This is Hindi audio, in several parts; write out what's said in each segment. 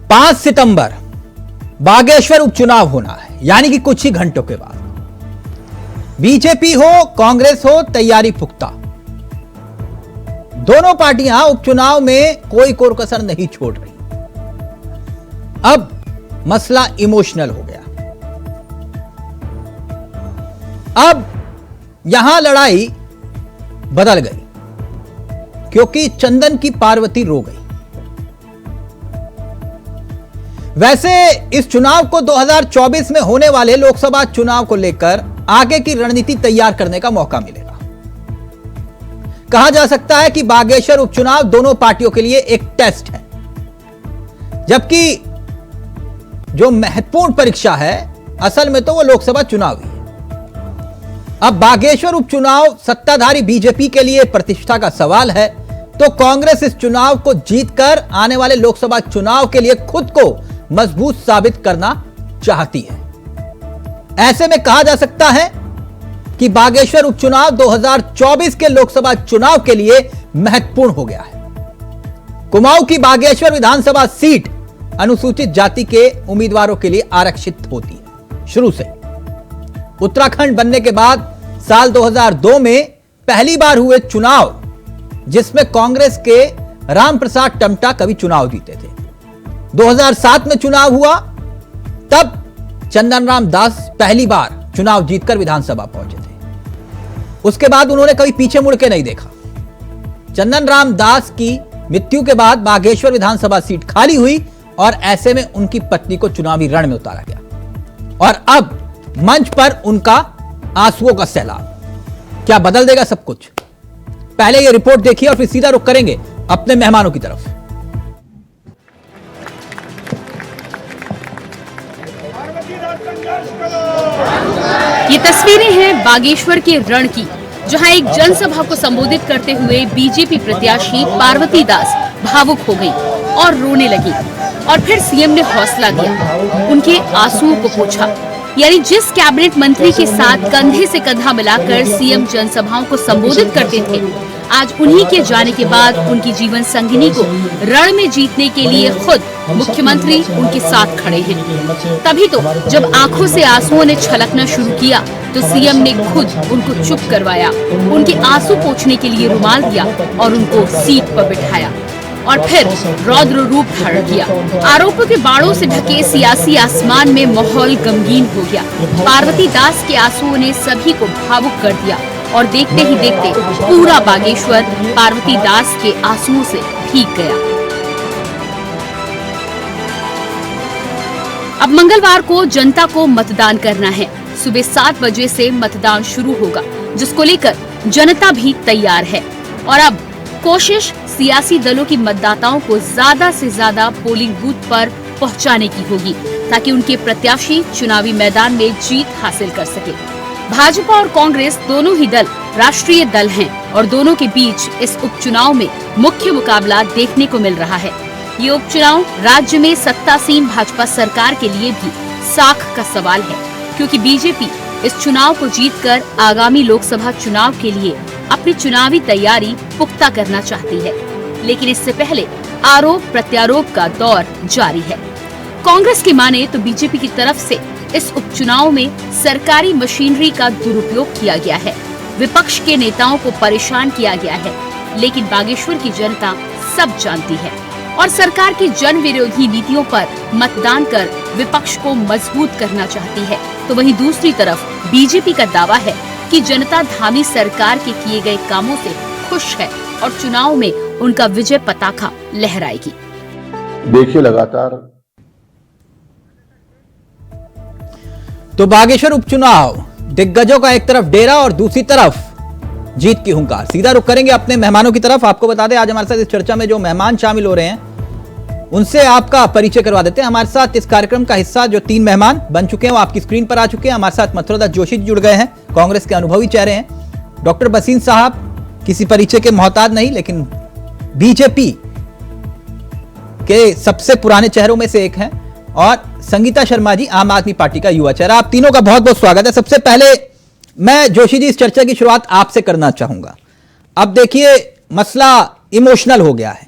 5 सितंबर बागेश्वर उपचुनाव होना है, यानी कि कुछ ही घंटों के बाद। बीजेपी हो कांग्रेस हो, तैयारी पुख्ता। दोनों पार्टियां उपचुनाव में कोई कोर-कसर नहीं छोड़ रही। अब मसला इमोशनल हो गया। अब यहां लड़ाई बदल गई क्योंकि चंदन की पार्वती रो गई। वैसे इस चुनाव को 2024 में होने वाले लोकसभा चुनाव को लेकर आगे की रणनीति तैयार करने का मौका मिलेगा। कहा जा सकता है कि बागेश्वर उपचुनाव दोनों पार्टियों के लिए एक टेस्ट है, जबकि जो महत्वपूर्ण परीक्षा है असल में तो वो लोकसभा चुनाव ही है। अब बागेश्वर उपचुनाव सत्ताधारी बीजेपी के लिए प्रतिष्ठा का सवाल है, तो कांग्रेस इस चुनाव को जीतकर आने वाले लोकसभा चुनाव के लिए खुद को मजबूत साबित करना चाहती है। ऐसे में कहा जा सकता है कि बागेश्वर उपचुनाव 2024 के लोकसभा चुनाव के लिए महत्वपूर्ण हो गया है। कुमाऊं की बागेश्वर विधानसभा सीट अनुसूचित जाति के उम्मीदवारों के लिए आरक्षित होती है शुरू से। उत्तराखंड बनने के बाद साल 2002 में पहली बार हुए चुनाव, जिसमें कांग्रेस के रामप्रसाद टमटा कभी चुनाव जीते थे। 2007 में चुनाव हुआ, तब चंदन राम दास पहली बार चुनाव जीतकर विधानसभा पहुंचे थे। उसके बाद उन्होंने कभी पीछे मुड़ के नहीं देखा। चंदन राम दास की मृत्यु के बाद बागेश्वर विधानसभा सीट खाली हुई और ऐसे में उनकी पत्नी को चुनावी रण में उतारा गया और अब मंच पर उनका आंसुओं का सैलाब। क्या बदल देगा सब कुछ? पहले यह रिपोर्ट देखिए और फिर सीधा रुख करेंगे अपने मेहमानों की तरफ। ये तस्वीरें हैं बागेश्वर के रण की, जहां एक जनसभा को संबोधित करते हुए बीजेपी प्रत्याशी पार्वती दास भावुक हो गई और रोने लगी और फिर सीएम ने हौसला दिया, उनके आंसुओं को पोंछा। यानी जिस कैबिनेट मंत्री के साथ कंधे से कंधा मिलाकर सीएम जनसभाओं को संबोधित करते थे, आज उन्हीं के जाने के बाद उनकी जीवन संगिनी को रण में जीतने के लिए खुद मुख्यमंत्री उनके साथ खड़े हैं। तभी तो जब आंखों से आंसुओं ने छलकना शुरू किया तो सीएम ने खुद उनको चुप करवाया, उनके आंसू पोंछने के लिए रुमाल दिया और उनको सीट पर बिठाया और फिर रौद्र रूप धारण किया। आरोपों के बाणों से ढके सियासी आसमान में माहौल गमगीन हो गया। पार्वती दास के आंसुओं ने सभी को भावुक कर दिया और देखते ही देखते पूरा बागेश्वर पार्वती दास के आंसुओं से भीग गया। अब मंगलवार को जनता को मतदान करना है। सुबह 7 बजे से मतदान शुरू होगा, जिसको लेकर जनता भी तैयार है और अब कोशिश सियासी दलों की मतदाताओं को ज्यादा से ज्यादा पोलिंग बूथ पर पहुंचाने की होगी, ताकि उनके प्रत्याशी चुनावी मैदान में जीत हासिल कर सके। भाजपा और कांग्रेस दोनों ही दल राष्ट्रीय दल हैं और दोनों के बीच इस उपचुनाव में मुख्य मुकाबला देखने को मिल रहा है। ये उपचुनाव राज्य में सत्तासीन भाजपा सरकार के लिए भी साख का सवाल है, क्योंकि बीजेपी इस चुनाव को जीतकर आगामी लोकसभा चुनाव के लिए अपनी चुनावी तैयारी पुख्ता करना चाहती है। लेकिन इससे पहले आरोप प्रत्यारोप का दौर जारी है। कांग्रेस की माने तो बीजेपी की तरफ से इस उपचुनाव में सरकारी मशीनरी का दुरुपयोग किया गया है, विपक्ष के नेताओं को परेशान किया गया है। लेकिन बागेश्वर की जनता सब जानती है और सरकार की जन विरोधी नीतियों पर मतदान कर विपक्ष को मजबूत करना चाहती है। तो वहीं दूसरी तरफ बीजेपी का दावा है कि जनता धामी सरकार के किए गए कामों से खुश है और चुनाव में उनका विजय पताका लहराएगी। देखिए लगातार तो बागेश्वर उपचुनाव दिग्गजों का एक तरफ डेरा और दूसरी तरफ जीत की हुंकार। सीधा रुख करेंगे अपने मेहमानों की तरफ। आपको बता दें आज हमारे साथ इस चर्चा में जो मेहमान शामिल हो रहे हैं उनसे आपका परिचय करवा देते हैं। हमारे साथ इस कार्यक्रम का हिस्सा जो 3 मेहमान बन चुके हैं वो आपकी स्क्रीन पर आ चुके हैं। हमारे साथ मथुरा जोशी जुड़ गए हैं, कांग्रेस के अनुभवी चेहरे हैं। डॉक्टर बसीन साहब किसी परिचय के मोहताज नहीं, लेकिन बीजेपी के सबसे पुराने चेहरों में से एक हैं। और संगीता शर्मा जी आम आदमी पार्टी का युवा चेहरा। आप तीनों का बहुत बहुत स्वागत है। सबसे पहले मैं जोशी जी इस चर्चा की शुरुआत आपसे करना चाहूंगा। अब देखिए मसला इमोशनल हो गया है।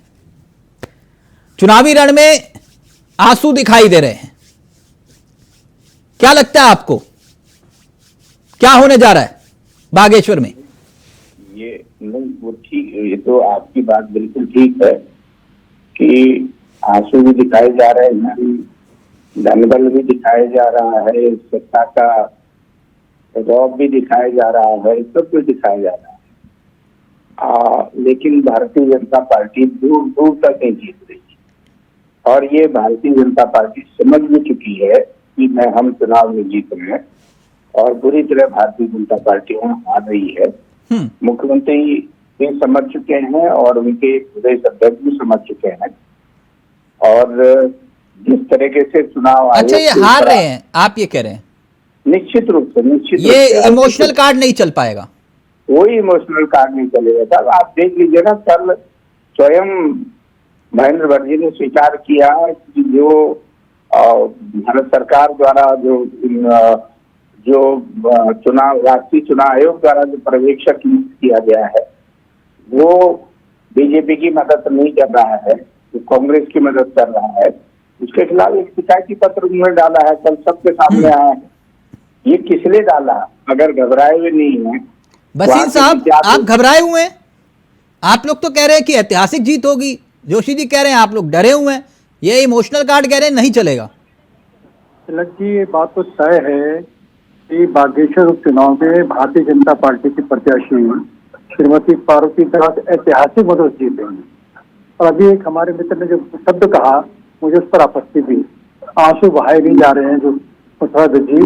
चुनावी रण में आंसू दिखाई दे रहे हैं। क्या लगता है आपको, क्या होने जा रहा है बागेश्वर में? ये नहीं, वो ठीक, ये तो आपकी बात बिल्कुल ठीक है कि आंसू भी दिखाए जा रहे हैं, दंगल भी दिखाया जा रहा है, सत्ता का रौब भी दिखाया जा रहा है, सब कुछ दिखाया जा रहा है। लेकिन भारतीय जनता पार्टी दूर दूर तक नहीं जीत रही और ये भारतीय जनता पार्टी समझ भी चुकी है कि हम चुनाव में जीत रहे हैं और बुरी तरह भारतीय जनता पार्टी हार रही है। मुख्यमंत्री भी समझ चुके हैं और उनके प्रदेश अध्यक्ष भी समझ चुके हैं और जिस तरीके से चुनाव, अच्छा ये हार रहे हैं आप ये कह रहे हैं? निश्चित रूप से ये इमोशनल कार्ड नहीं चल पाएगा, कोई इमोशनल कार्ड नहीं चलेगा साहब। आप देख लीजिए ना, कल स्वयं महेंद्र भट्ट जी ने स्वीकार किया कि जो भारत सरकार द्वारा जो चुनाव, राष्ट्रीय चुनाव आयोग द्वारा जो पर्यवेक्षक नियुक्त किया गया है वो बीजेपी की मदद नहीं कर रहा है, वो कांग्रेस की मदद कर रहा है। उसके खिलाफ एक शिकायती पत्र उन्होंने डाला है, कल सबके सामने आया है। ये किस लिए डाला? अगर घबराए हुए नहीं है बसीन साहब, आप घबराए हुए हैं? आप लोग तो कह रहे हैं कि ऐतिहासिक जीत होगी, जोशी जी कह रहे हैं आप लोग डरे हुए हैं, ये इमोशनल कार्ड कह रहे हैं नहीं चलेगा। तिलक जी, ये बात तो तय है कि बागेश्वर उपचुनाव में भारतीय जनता पार्टी की प्रत्याशी श्रीमती पार्वती दास ऐतिहासिक मदद जीतेंगी। और अभी एक हमारे मित्र ने जो शब्द कहा, मुझे उस पर आपत्ति भी। आंसू बहाए नहीं जा रहे हैं जो जी,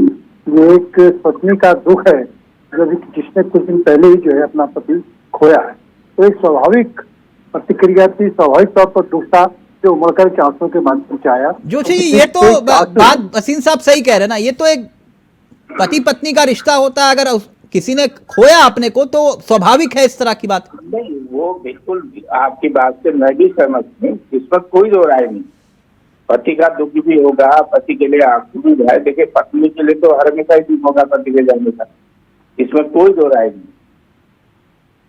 ये एक पत्नी का दुख है जो जिसने कुछ दिन पहले ही जो है अपना पति खोया है। तो एक स्वाभाविक प्रतिक्रिया थी, स्वाभाविक तौर पर दुख था जो उमड़कर के आंसू के माध्यम से आया। जोशी जी, ये तो बात बसीन साहब सही कह रहे हैं ना, ये तो एक पति पत्नी का रिश्ता होता है, अगर किसी ने खोया अपने को तो स्वाभाविक है इस तरह की बात। नहीं, वो बिल्कुल आपकी बात से मैं भी सहमत हूँ, इस पर कोई दो राय नहीं। पति का दुख भी होगा, पति के लिए आंसू भी बहाए, देखिए पत्नी के लिए तो हर हमेशा ही दुख होगा पति के जाने का, इसमें कोई दो राय नहीं।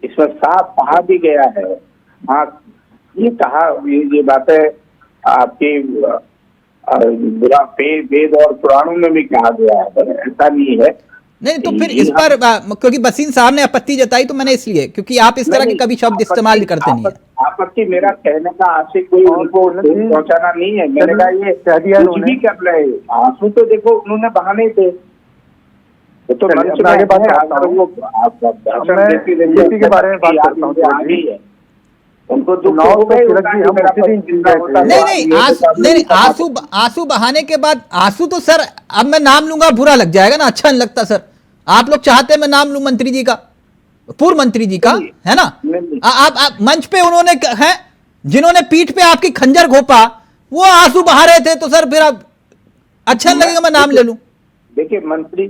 इसमें साफ कहा भी गया है, हाँ ये कहा, ये बातें आपकी वेद और पुराणों में भी कहा गया है, पर ऐसा नहीं है। नहीं तो फिर इस पर क्योंकि बसीन साहब ने आपत्ति जताई तो मैंने इसलिए, क्योंकि आप इस तरह के कभी शब्द इस्तेमाल करते नहीं है। आपत्ति मेरा कहने का आशय कोई उनको पहुंचाना नहीं है। मैंने कहा ये कुछ भी कर रहे, आंसू तो देखो उन्होंने बहाने थे, वो तो मंच में आगे बात के बारे में बात करता हूँ। उनको दुख नहीं, आंसू बहाने के बाद आंसू तो सर अब मैं नाम लूंगा बुरा लग जाएगा ना, अच्छा नहीं लगता सर। आप लोग चाहते हैं मैं नाम लूं मंत्री जी का, पूर्व मंत्री जी का, है ना? आप मंच पे उन्होंने है जिन्होंने पीठ पे आपकी खंजर घोपा वो आंसू बहा रहे थे, तो सर फिर अब अच्छा नहीं लगेगा मैं नाम ले लूं। देखिए मंत्री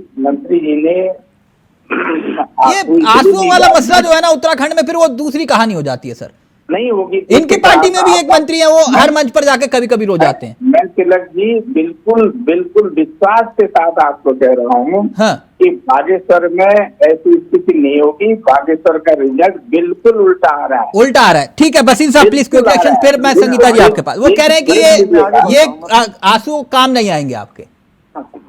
जी ने ये आंसू वाला मसला जो है ना उत्तराखंड में, फिर वो दूसरी कहानी हो जाती है सर। नहीं होगी, इनकी पार्टी में भी एक मंत्री है, वो हर मंच पर जाके कभी कभी रो जाते हैं। मैं तिलक जी बिल्कुल विश्वास के साथ आपको कह रहा हूँ कि बागेश्वर में ऐसी स्थिति नहीं होगी। बागेश्वर का रिजल्ट बिल्कुल उल्टा आ रहा है। ठीक है बसीन साहब प्लीज क्विक रिएक्शन, फिर मैं संगीता जी आपके पास। वो कह रहे हैं कि ये आंसू काम नहीं आएंगे आपके।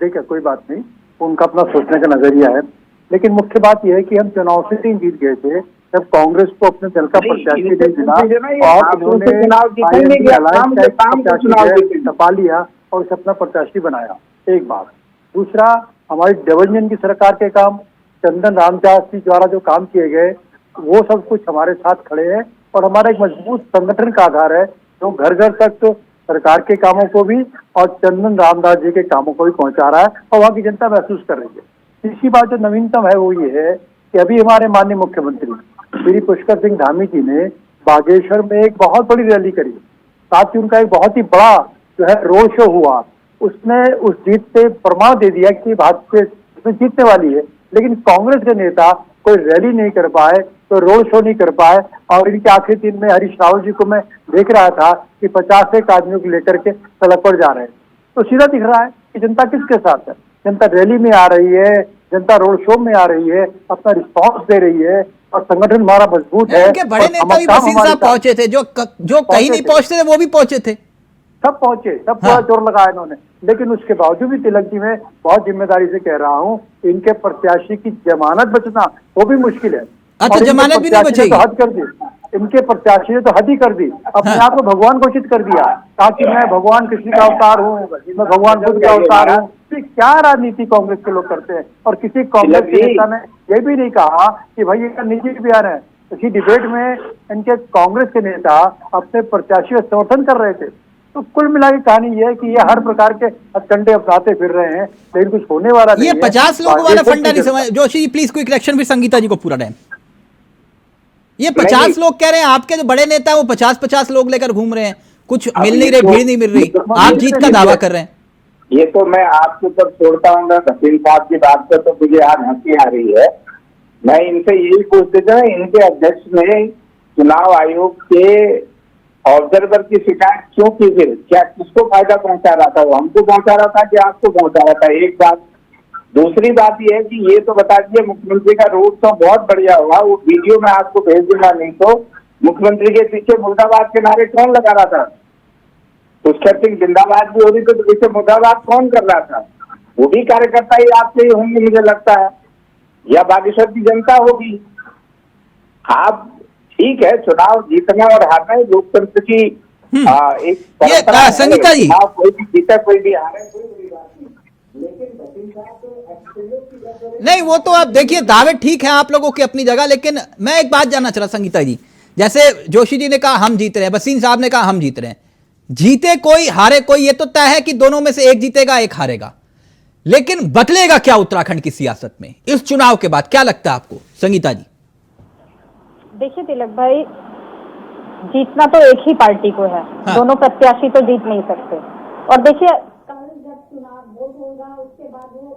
देखिए कोई बात नहीं, उनका अपना सोचने का नजरिया है, लेकिन मुख्य बात यह है कि हम चुनाव से ही जीत गए थे जब कांग्रेस को अपने दल का प्रत्याशी नहीं मिला और उन्होंने टपा लिया और उसे अपना प्रत्याशी बनाया। एक बात। दूसरा, हमारी डिवीजन की सरकार के काम, चंदन रामदास जी द्वारा जो काम किए गए वो सब कुछ हमारे साथ खड़े हैं और हमारा एक मजबूत संगठन का आधार है जो घर घर तक तो सरकार के कामों को भी और चंदन रामदास जी के कामों को भी पहुंचा रहा है और वहाँ की जनता महसूस कर रही है। तीसरी बात जो नवीनतम है वो ये है कि अभी हमारे माननीय मुख्यमंत्री श्री पुष्कर सिंह धामी जी ने बागेश्वर में एक बहुत बड़ी रैली करी, साथ ही उनका एक बहुत ही बड़ा जो है रोड शो हुआ। उसने उस जीत से प्रमाण दे दिया कि भाजपा उसमें जीतने वाली है, लेकिन कांग्रेस के नेता कोई रैली नहीं कर पाए, तो रोड शो नहीं कर पाए। और इनके आखिरी दिन में हरीश रावत जी को मैं देख रहा था कि 50 आदमियों को लेकर के सड़क पर जा रहे हैं, तो सीधा दिख रहा है कि जनता किसके साथ है। जनता रैली में आ रही है, जनता रोड शो में आ रही है, अपना रिस्पॉन्स दे रही है और संगठन हमारा मजबूत है। उनके बड़े नेता भी बसीन साहब पहुंचे थे, जो कहीं नहीं पहुंचते थे वो भी पहुंचे थे। सब पहुंचे, सब पूरा जोर लगाया इन्होंने, लेकिन उसके बावजूद भी तिलक जी, मैं बहुत जिम्मेदारी से कह रहा हूँ, इनके प्रत्याशी की जमानत बचना वो भी मुश्किल है। अच्छा, और इनके जमानत भी नहीं प्रत्याशी ने बचेगी? तो हद कर दी, इनके प्रत्याशी ने तो हद ही कर दी, अपने आप को भगवान घोषित कर दिया, ताकि मैं भगवान कृष्ण का अवतार हूँ, मैं भगवान बुद्ध का अवतार हूँ। क्या राजनीति कांग्रेस के लोग करते हैं? और किसी कांग्रेस के नेता ने ये भी नहीं कहा कि भाई ये निजी बयान है। इसी डिबेट में इनके कांग्रेस के नेता अपने प्रत्याशी का समर्थन कर रहे थे। तो कुल मिला के कहानी ये है कि ये हर प्रकार के हथकंडे अपनाते फिर रहे हैं, लेकिन कुछ होने वाला नहीं ये है। 50 लोगों वाला फंडा नहीं समझ। Joshi ji please quick reaction, फिर संगीता जी को पूरा टाइम। ये 50 लोग कह रहे हैं, आपके जो बड़े नेता है वो 50-50 लोग लेकर घूम रहे हैं, कुछ मिल नहीं रही, भीड़ नहीं मिल रही, आप जीत का दावा कर रहे हैं। ये तो मैं आपके ऊपर छोड़ता हूँ ना, भसीन साहब की बात पर तो मुझे आज हंसी आ रही है। मैं इनसे यही पूछ देता हूँ, इनके अध्यक्ष ने चुनाव आयोग के ऑब्जर्वर की शिकायत क्यों की? फिर क्या किसको फायदा पहुंचा रहा था? वो हमको पहुंचा रहा था कि आपको पहुंचा रहा था? एक बात। दूसरी बात ये है कि ये तो बता दीजिए, मुख्यमंत्री का रोड शो बहुत बढ़िया हुआ, वो वीडियो मैं आपको भेज दूंगा, नहीं तो मुख्यमंत्री के पीछे मुर्दाबाद के नारे कौन लगा रहा था? पुष्कर सिंह जिंदाबाद भी हो रही तो पीछे मुर्दाबाद कौन कर रहा था? वो भी कार्यकर्ता ही आपके ही होंगे मुझे लगता है, या बागेश्वर की जनता होगी। आप ठीक है, चुनाव जीतना और हारना लोकतंत्र की एक परंपरा है। संगीता जी, कोई भी जीता कोई भी हारे, कोई बड़ी बात नहीं, लेकिन नहीं वो तो आप देखिए, दावे ठीक है आप लोगों की अपनी जगह, लेकिन मैं एक बात जानना चाह रहा संगीता जी, जैसे जोशी जी ने कहा हम जीत रहे हैं, वसीम साहब ने कहा हम जीत रहे हैं, जीते कोई हारे कोई, ये तो तय है कि दोनों में से एक जीतेगा एक हारेगा, लेकिन बदलेगा क्या उत्तराखंड की सियासत में इस चुनाव के बाद? क्या लगता है आपको संगीता जी? देखिए तिलक भाई, जीतना तो एक ही पार्टी को है, हाँ। दोनों प्रत्याशी तो जीत नहीं सकते। और देखिए कल जब चुनाव वोट होगा उसके बाद वो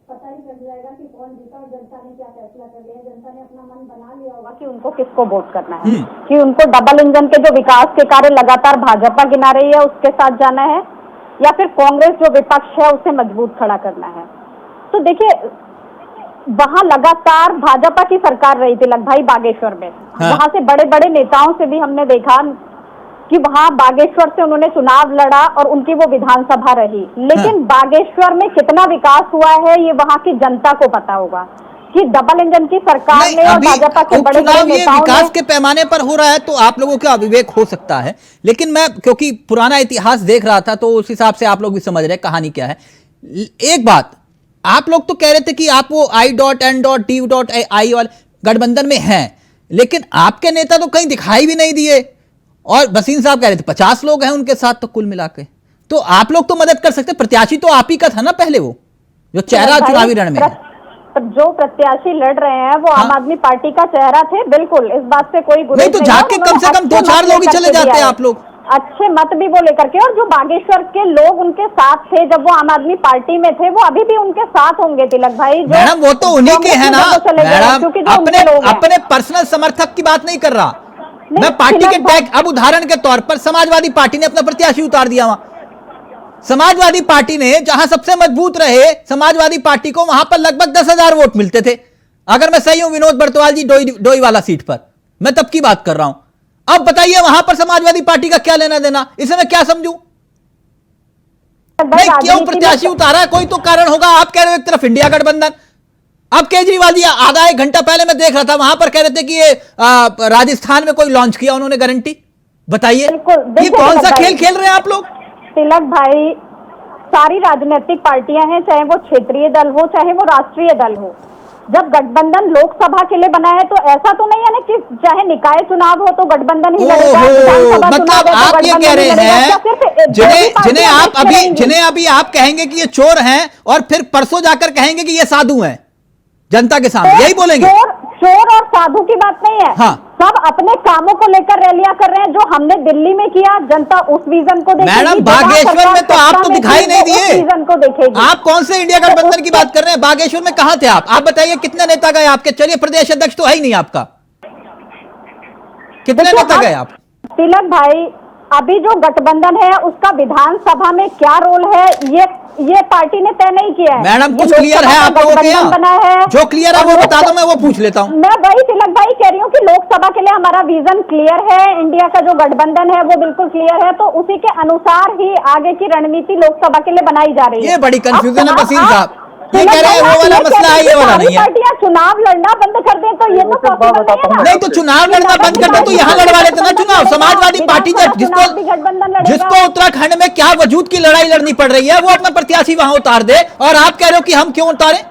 पता ही चल जाएगा कि कौन जीता और जनता ने क्या फैसला कर लिया। जनता ने अपना मन बना लिया होगा कि उनको किसको वोट करना है, कि उनको डबल इंजन के जो विकास के कार्य लगातार भाजपा गिना रही है उसके साथ जाना है, या फिर कांग्रेस जो विपक्ष है उसे मजबूत खड़ा करना है। तो देखिए वहां लगातार भाजपा की सरकार रही तिलक भाई बागेश्वर में, वहां से बड़े बड़े नेताओं से भी हमने देखा कि वहां बागेश्वर से उन्होंने चुनाव लड़ा और उनकी वो विधानसभा रही, लेकिन बागेश्वर में कितना विकास हुआ है ये वहां की जनता को पता होगा कि डबल इंजन की सरकार ने और भाजपा के बड़े बड़े नेताओं विकास के पैमाने पर हो रहा है तो आप लोगों का अविवेक हो सकता है, लेकिन मैं क्योंकि पुराना इतिहास देख रहा था तो उस हिसाब से आप लोग भी समझ रहे कहानी क्या है। एक बात, आप लोग तो कह रहे थे कि आप वो I.N.T.I वाले गठबंधन में हैं, लेकिन आपके नेता तो कहीं दिखाई भी नहीं दिए, और वसीम साहब कह रहे थे 50 लोग हैं उनके साथ, तो कुल मिला के तो आप लोग तो मदद कर सकते। प्रत्याशी तो आप ही का था ना पहले, वो जो चेहरा चुनावी रण में है। जो प्रत्याशी लड़ रहे हैं वो आम आदमी पार्टी का चेहरा थे, बिल्कुल इस बात से कोई गुरेज नहीं, तो जाके कम से कम 2-4 लोग ही चले जाते हैं आप लोग, अच्छे मत भी वो लेकर के। और जो बागेश्वर के लोग उनके साथ थे जब वो आम आदमी पार्टी में थे, वो अभी भी उनके साथ होंगे तिलक भाई। मैडम वो तो उन्हीं के हैं ना मैडम, अपने पर्सनल समर्थक की बात नहीं कर रहा मैं, पार्टी के टैग। अब उदाहरण के तौर पर समाजवादी पार्टी ने अपना प्रत्याशी उतार दिया, वहां समाजवादी पार्टी ने जहां सबसे मजबूत रहे समाजवादी पार्टी को, वहां पर लगभग 10,000 वोट मिलते थे, अगर मैं सही हूं विनोद बर्तवाल जी डोई वाला सीट पर, मैं तब की बात कर रहा हूं। अब बताइए वहां पर समाजवादी पार्टी का क्या लेना देना, इसे मैं क्या समझूं? नहीं, क्यों प्रत्याशी उतारा? कोई तो कारण होगा। आप कह रहे हो एक तरफ इंडिया गठबंधन, अब केजरीवाल जी आधा 1 घंटा पहले मैं देख रहा था वहां पर कह रहे थे कि ये राजस्थान में कोई लॉन्च किया उन्होंने गारंटी। बताइए ये कौन सा खेल खेल रहे हैं आप लोग? तिलक भाई, सारी राजनीतिक पार्टियां हैं, चाहे वो क्षेत्रीय दल हो चाहे वो राष्ट्रीय दल हो, जब गठबंधन लोकसभा के लिए बना है तो ऐसा तो नहीं है ना कि चाहे निकाय चुनाव हो तो गठबंधन ही लड़ेगा, मतलब आप ये कह रहे हैं जिन्हें अभी आप कहेंगे कि ये चोर हैं और फिर परसों जाकर कहेंगे कि ये साधु हैं जनता के सामने, यही बोलेंगे? चोर और साधु की बात नहीं है। हाँ। सब अपने कामों को लेकर रैलियां कर रहे हैं, जो हमने दिल्ली में किया जनता उस विजन को देखेगी। मैडम बागेश्वर में तो आप तो दिखाई नहीं दिए, विजन को देखेगी। आप कौन से इंडिया गठबंधन की बात कर रहे हैं? बागेश्वर में कहां थे आप बताइए, कितने नेता गए आपके? चलिए प्रदेश अध्यक्ष तो है ही नहीं आपका, कितने नेता गए आप? तिलक भाई अभी जो गठबंधन है उसका विधानसभा में क्या रोल है ये पार्टी ने तय नहीं किया है। मैडम कुछ क्लियर है आप लोगों के यहाँ? जो क्लियर है वो बता दो, मैं वो पूछ लेता हूँ। मैं वही तिलक भाई कह रही हूँ कि लोकसभा के लिए हमारा विजन क्लियर है, इंडिया का जो गठबंधन है वो बिल्कुल क्लियर है, तो उसी के अनुसार ही आगे की रणनीति लोकसभा के लिए बनाई जा रही है। ये बड़ी कंफ्यूजन है वसीम साहब, ये कह रहे हैं वो वाला मसला है, ये वाला नहीं है। पार्टियां चुनाव लड़ना बंद कर दें तो ये तो पॉसिबल नहीं है ना। नहीं तो चुनाव लड़ना बंद कर दे तो यहाँ लड़वा लेते ना चुनाव। समाजवादी पार्टी जिसको उत्तराखंड में क्या वजूद की लड़ाई लड़नी पड़ रही है वो अपना प्रत्याशी वहां उतार दे, और आप कह रहे हो कि हम क्यों उतारें?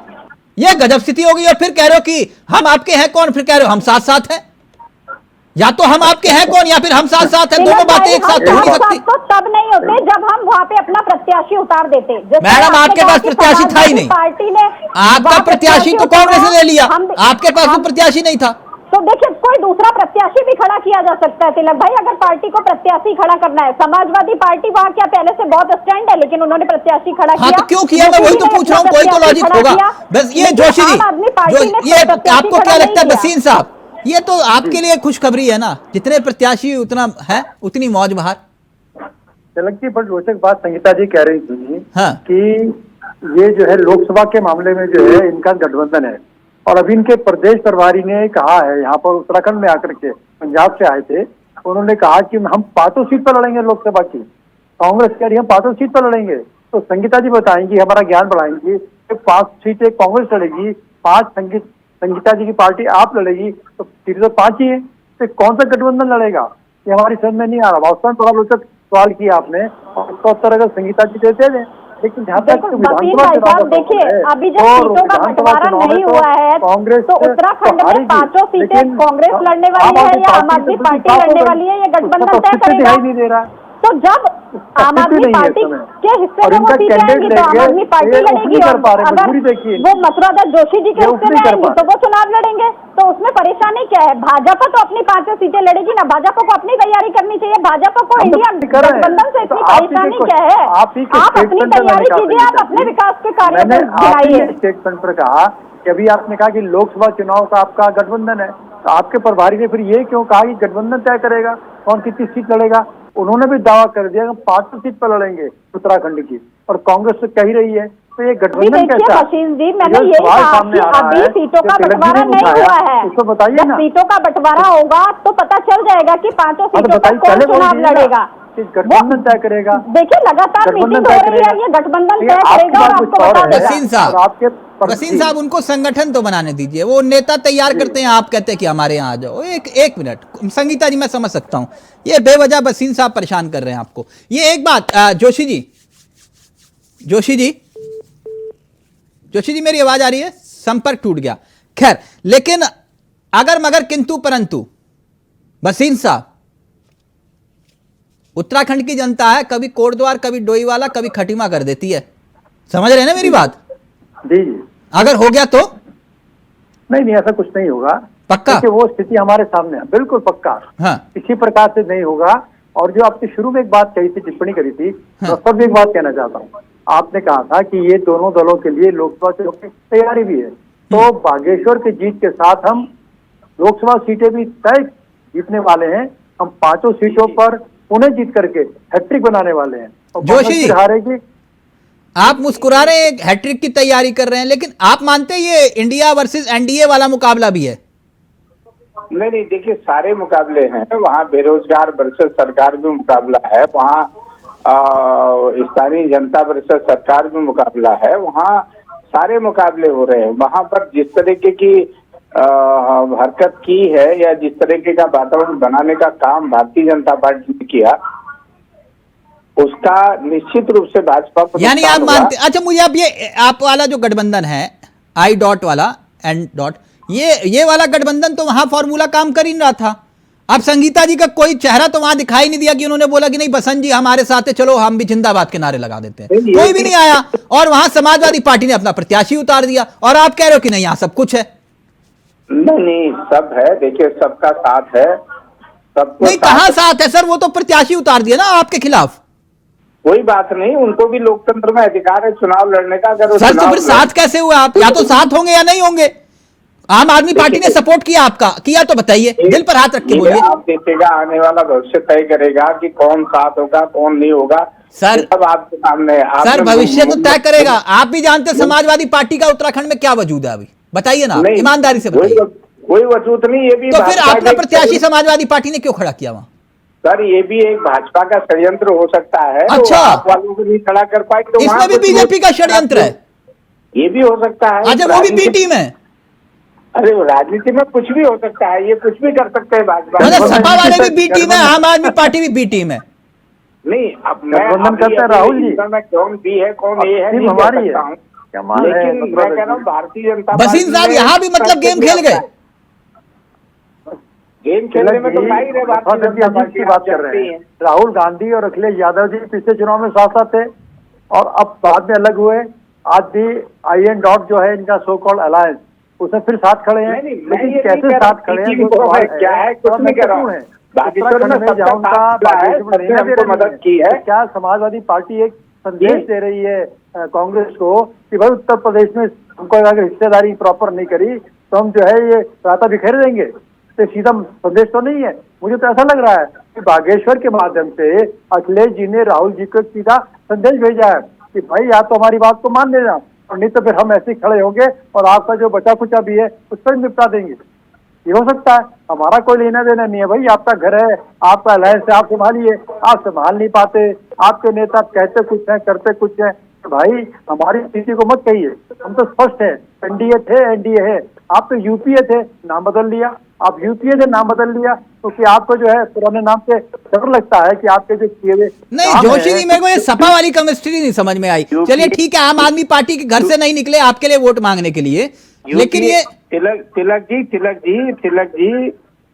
ये गजब स्थिति होगी। और फिर कह रहे हो कि हम आपके हैं कौन, फिर कह रहे हो हम साथ साथ हैं। या तो हम आपके हैं कौन या फिर हम साथ साथ हैं, दोनों बातें एक साथ तो हो नहीं सकती। तो तब नहीं होते जब हम वहाँ पे अपना प्रत्याशी उतार देते। मैडम आपके पास प्रत्याशी था ही नहीं, पार्टी ने आपका प्रत्याशी तो कांग्रेस ने ले लिया, आपके पास तो प्रत्याशी नहीं था। तो देखिए कोई दूसरा प्रत्याशी भी खड़ा किया जा सकता है तिलक भाई, अगर पार्टी को प्रत्याशी खड़ा करना है। समाजवादी पार्टी वहाँ क्या पहले से बहुत स्टैंड है, लेकिन उन्होंने प्रत्याशी खड़ा किया। तो क्यों किया? मैं वही तो पूछ रहा हूँ, कोई तो लॉजिक होगा। बस ये जोशी जी, ये आपको क्या लगता है बसीन साहब, ये तो आपके लिए खुशखबरी है ना, जितने प्रत्याशी उतना है उतनी मौज बहार। तिलक जी बड़ी रोचक बात संगीता जी कह रही थी हाँ। कि ये जो है लोकसभा के मामले में जो है इनका गठबंधन है, और अभी इनके प्रदेश प्रभारी ने कहा है यहाँ पर उत्तराखंड में आकर के, पंजाब से आए थे, उन्होंने कहा कि हम 5 सीट पर लड़ेंगे लोकसभा की। कांग्रेस कह रही है हम 5 सीट पर लड़ेंगे। तो संगीता जी बताएंगी, हमारा ज्ञान बढ़ाएंगी कि 5 सीटें कांग्रेस लड़ेगी, 5 संगीता जी की पार्टी आप लड़ेगी, तो सीटें तो 5 ही है, तो कौन सा गठबंधन लड़ेगा? ये हमारी समझ में नहीं आ रहा। वास्तव में बड़ा रोचक सवाल किया आपने, और उसका उत्तर अगर संगीता जी देते हैं, लेकिन जहाँ तक देखिए अभी जब सीटों का बंटवारा नहीं हुआ है कांग्रेस तो उत्तराखंड में 5 सीटें कांग्रेस लड़ने वाली है या आम आदमी पार्टी लड़ने वाली है, ये गठबंधन तय करेगा। नहीं दे रहा। तो जब आम आदमी पार्टी के हिस्से में वो सीटें आएंगी तो आम आदमी पार्टी लड़ेगी, और अगर वो मथुरा जोशी जी के हिस्से में आएंगी तो वो चुनाव लड़ेंगे। तो उसमें परेशानी क्या है? भाजपा तो अपनी 5 सीटें लड़ेगी ना, भाजपा को अपनी तैयारी करनी चाहिए। भाजपा को इंडिया गठबंधन से इतनी परेशानी क्या है? आप अपनी तैयारी कीजिए, आप अपने विकास के कार्य बनाइए। स्टेटमेंट पर कहा कि अभी आपने कहा कि लोकसभा चुनाव का आपका गठबंधन है, तो आपके प्रभारी ने फिर ये क्यों कहा कि गठबंधन तय करेगा कौन कितनी सीट लड़ेगा? उन्होंने भी दावा कर दिया कि 5 सीट पर लड़ेंगे उत्तराखंड की, और कांग्रेस तो कह ही रही है, तो ये गठबंधन कैसा? मशीन जी मैंने यही कहा कि अभी सीटों का बंटवारा नहीं हुआ है, उसको बताइए ना। सीटों का बंटवारा होगा तो पता चल जाएगा कि 5 सीटों पर कौन चुनाव लड़ेगा, गठबंधन तय करेगा। देखिए लगातार मीटिंग हो रही है, ये गठबंधन तय करेगा और आपको बता देगा। वसीम साहब उनको संगठन तो बनाने दीजिए, वो नेता तैयार करते हैं, आप कहते हैं कि हमारे यहाँ आ जाओ। एक मिनट संगीता जी, मैं समझ सकता हूँ ये बेवजह वसीम साहब परेशान कर रहे हैं आपको। ये एक बात जोशी जी मेरी आवाज आ रही है? संपर्क टूट गया, खैर। लेकिन अगर मगर किंतु परंतु वसीम साहब, उत्तराखंड की जनता है, कभी कोटद्वार कभी डोईवाला कभी खटीमा कर देती है, समझ रहे हैं ना मेरी बात? जी अगर हो गया तो नहीं ऐसा कुछ नहीं होगा, पक्का? वो स्थिति हमारे सामने है, बिल्कुल पक्का। हाँ। इसी प्रकार से नहीं होगा। और जो आपने शुरू में एक बात कही थी, टिप्पणी करी थी, हाँ। तो भी एक बात कहना चाहता हूँ। आपने कहा था कि ये दोनों दलों के लिए लोकसभा चुनाव की तैयारी भी है, तो बागेश्वर की जीत के साथ हम लोकसभा सीटें भी तय जीतने वाले हैं। हम 5 सीटों पर पुनः जीत करके हैट्रिक बनाने वाले हैं। जोशी हारेगी। आप मुस्कुरा रहे हैं, हैट्रिक की तैयारी कर रहे हैं, लेकिन आप मानते हैं ये इंडिया वर्सेस एनडीए वाला मुकाबला भी है? नहीं देखिए सारे मुकाबले हैं, वहाँ बेरोजगार वर्सेस सरकार भी मुकाबला है, वहाँ स्थानीय जनता वर्सेस सरकार भी मुकाबला है, वहाँ सारे मुकाबले हो रहे हैं। वहाँ पर जिस तरीके की हरकत की है या जिस तरीके का वातावरण बनाने का काम भारतीय जनता पार्टी ने किया, उसका निश्चित रूप से भाजपा को, यानी आप मानते, अच्छा मुझे अब ये आप वाला जो गठबंधन है I डॉट वाला N डॉट, ये वाला गठबंधन तो वहां फॉर्मूला काम कर ही नहीं रहा था। अब संगीता जी का कोई चेहरा तो वहां दिखाई नहीं दिया कि उन्होंने बोला कि नहीं बसंत जी हमारे साथ है, चलो हम भी जिंदाबाद के नारे लगा देते हैं, कोई भी नहीं आया। और वहां समाजवादी पार्टी ने अपना प्रत्याशी उतार दिया, और आप कह रहे हो कि नहीं यहाँ सब कुछ है। नहीं सब है, देखिए सबका साथ है, सबको नहीं कहाँ साथ है सर, वो तो प्रत्याशी उतार दिया ना आपके खिलाफ। कोई बात नहीं, उनको भी लोकतंत्र में अधिकार है चुनाव लड़ने का। अगर सर तो फिर साथ कैसे हुआ? आप या तो साथ होंगे या नहीं होंगे। आम आदमी पार्टी ने सपोर्ट किया आपका, किया तो बताइए, दिल पर हाथ रख के बोलिए। आप देखिएगा, आने वाला भविष्य तय करेगा कि कौन साथ होगा कौन नहीं होगा। सर सब आपके सामने है। सर भविष्य तो तय करेगा। आप भी जानते हैं समाजवादी पार्टी का उत्तराखंड में क्या वजूद है अभी, बताइए ना, ईमानदारी से बताइए। कोई वजूद नहीं। ये भी तो फिर आपका प्रत्याशी समाजवादी पार्टी ने क्यों खड़ा किया वहां? सर ये भी एक भाजपा का षड्यंत्र हो सकता है। अच्छा, आप वालों को नहीं खड़ा कर पाए तो इसमें भी बीजेपी का षड्यंत्र है? ये भी हो सकता है। अच्छा, वो भी बी टीम है? अरे राजनीति में कुछ भी हो सकता है, ये कुछ भी कर सकते हैं भाजपा। सपा वाले भी बी टीम है, आम आदमी पार्टी भी बी टीम है। नहीं, अब मैं करते राहुल जी कौन बी है कौन ए है हमारी है, लेकिन मैं कह रहा हूँ भारतीय जनता पार्टी बसीन साहब यहाँ भी मतलब गेम खेल गए। गेम खेलने में तो भारतीय जनता पार्टी की बात कर रहे हैं। राहुल गांधी और अखिलेश यादव जी पिछले चुनाव में साथ साथ थे और अब बाद में अलग हुए। आज भी IN. जो है इनका सो कॉल्ड अलायंस, उसमें फिर साथ खड़े हैं। लेकिन कैसे साथ खड़े हैं क्या है, कुछ नहीं कर रहा है। बागेश्वर में हमको मदद की है। क्या समाजवादी पार्टी एक संदेश दे रही है कांग्रेस को कि भाई उत्तर प्रदेश में हमको अगर हिस्सेदारी प्रॉपर नहीं करी तो हम जो है ये राता बिखेर देंगे? तो सीधा संदेश तो नहीं है। मुझे तो ऐसा लग रहा है कि बागेश्वर के माध्यम से अखिलेश जी ने राहुल जी को सीधा संदेश भेजा है कि भाई या तो हमारी बात को मान लेना और नहीं तो फिर हम ऐसे खड़े होंगे और आपका जो बचा कुचा भी है उस पर निपटा देंगे। ये हो सकता है, हमारा कोई लेना देना नहीं है। भाई आपका घर है, आपका अलायंस है, आप संभालिए। आप संभाल नहीं पाते, आपके नेता कहते कुछ है करते कुछ है, तो भाई हमारी स्थिति को मत कहिए। हम तो स्पष्ट है, एनडीए थे, एनडीए है। आप तो यूपीए थे, नाम बदल लिया। आप यूपीए से नाम बदल लिया क्योंकि आपको जो है पुराने नाम से डर लगता है कि आपके जो किए हुए नहीं। जोशी जी, मेरे को ये सपा वाली केमिस्ट्री नहीं समझ में आई। चलिए ठीक है, आम आदमी पार्टी के घर से नहीं निकले आपके लिए वोट मांगने के लिए, लेकिन ये तिलक जी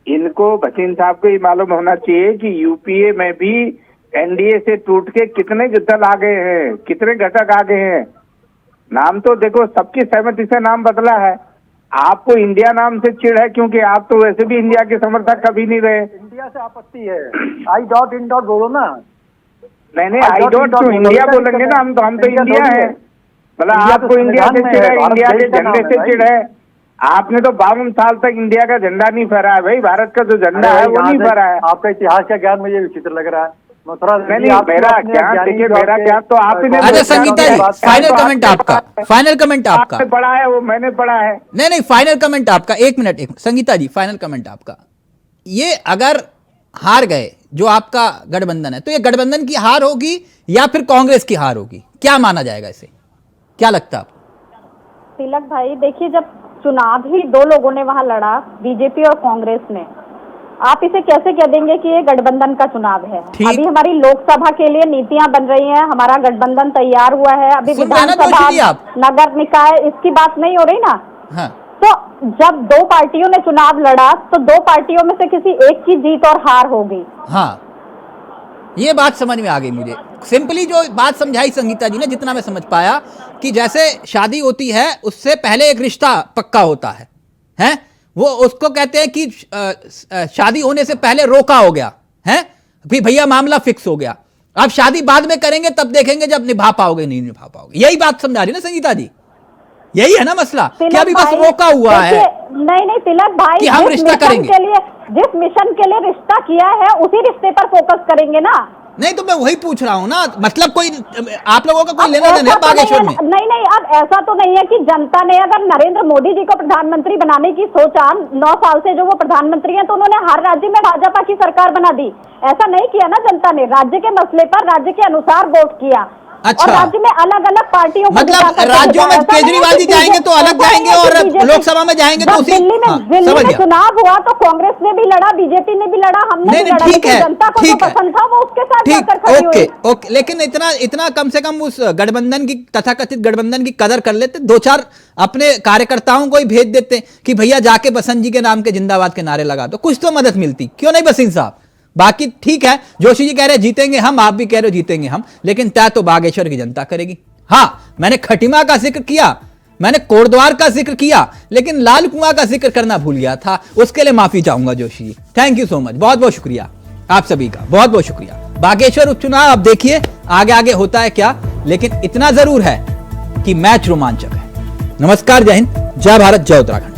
इनको भसीन साहब को ये मालूम होना चाहिए कि यूपीए में भी एनडीए से टूट के कितने दल आ गए हैं, कितने घटक आ गए हैं। नाम तो देखो सबकी सहमति से नाम बदला है। आपको इंडिया नाम से चिढ़ है क्योंकि आप तो वैसे भी इंडिया के समर्थक कभी नहीं रहे। इंडिया से आपत्ति है, I.in. बोलो ना। नहीं I. क्यों इंडिया बोलेंगे ना, हम तो इंडिया है। मतलब आपको इंडिया से चिढ़ है, इंडिया के झंडे से चिढ़ है। आपने तो 52 साल तक इंडिया का झंडा नहीं फहराया है। भाई भारत का जो झंडा है वो नहीं फहराया है। आपका इतिहास का ज्ञान मुझे विचित्र लग रहा है। नहीं, मेरा ज्ञान देखिए, मेरा ज्ञान तो आपने। अच्छा संगीता जी, फाइनल कमेंट आपका, फाइनल कमेंट आपका। पढ़ा है वो, मैंने पढ़ा है। नहीं, फाइनल कमेंट आपका। एक मिनट संगीता जी, फाइनल कमेंट आपका। ये अगर हार गए जो आपका गठबंधन है, तो ये गठबंधन की हार होगी या फिर कांग्रेस की हार होगी? क्या माना जाएगा इसे, क्या लगता है आपको? तिलक भाई देखिए, जब चुनाव ही दो लोगों ने वहां लड़ा, बीजेपी और कांग्रेस ने, आप इसे कैसे कह देंगे कि ये गठबंधन का चुनाव है? अभी हमारी लोकसभा के लिए नीतियां बन रही हैं, हमारा गठबंधन तैयार हुआ है। अभी विधानसभा, नगर निकाय, इसकी बात नहीं हो रही ना। हाँ। तो जब दो पार्टियों ने चुनाव लड़ा तो दो पार्टियों में से किसी एक की जीत और हार होगी। हाँ, ये बात समझ में आ गई मुझे। सिंपली जो बात समझाई संगीता जी ने, जितना मैं समझ पाया, कि जैसे शादी होती है उससे पहले एक रिश्ता पक्का होता है, हैं? वो उसको कहते हैं कि शादी होने से पहले रोका हो गया है, फिर भैया मामला फिक्स हो गया। आप शादी बाद में करेंगे तब देखेंगे जब निभा पाओगे नहीं निभा पाओगे। यही बात समझा रही ना संगीता जी? यही है ना मसला कि अभी बस रोका हुआ है? नहीं तिलक भाई, कि हम रिश्ता करेंगे के लिए, जिस मिशन के लिए रिश्ता किया है उसी रिश्ते पर फोकस करेंगे ना। नहीं तो मैं वही पूछ रहा हूँ ना, मतलब कोई आप लोगों का कोई लेना देना है बागेश्वर में? नहीं, अब ऐसा तो नहीं है कि जनता ने अगर नरेंद्र मोदी जी को प्रधानमंत्री बनाने की सोचा, 9 साल से जो वो प्रधानमंत्री हैं, तो उन्होंने हर राज्य में भाजपा की सरकार बना दी। ऐसा नहीं किया ना जनता ने, राज्य के मसले पर राज्य के अनुसार वोट किया। अच्छा। और राज्य में अलग अलग पार्टियों मतलब राज्यों में केजरीवाल जी जाएंगे तो अलग जाएंगे और लोकसभा में जाएंगे तो उसी। दिल्ली में चुनाव हुआ तो कांग्रेस ने भी लड़ा, बीजेपी ने भी लड़ा, हमने भी लड़ा, लेकिन जनता को जो पसंद था वो उसके साथ जाकर खड़ी हुई। ओके, लेकिन इतना कम से कम उस गठबंधन की, तथाकथित गठबंधन की कदर कर लेते, 2-4 अपने कार्यकर्ताओं को ही भेज देते कि भैया जाके बसंत जी के नाम के जिंदाबाद के नारे लगा दो, कुछ तो मदद मिलती। क्यों नहीं बसीन साहब? बाकी ठीक है, जोशी जी कह रहे जीतेंगे हम, आप भी कह रहे हो जीतेंगे हम, लेकिन तय तो बागेश्वर की जनता करेगी। हाँ, मैंने खटीमा का जिक्र किया, मैंने कोटद्वार का जिक्र किया, लेकिन लाल कुआं का जिक्र करना भूल गया था, उसके लिए माफी चाहूंगा Joshi ji. Thank you so much, बहुत बहुत शुक्रिया आप सभी का, बहुत बहुत शुक्रिया। बागेश्वर उपचुनाव अब देखिए आगे आगे होता है क्या, लेकिन इतना जरूर है कि मैच रोमांचक है। नमस्कार, जय हिंद, जय भारत, जय उत्तराखंड।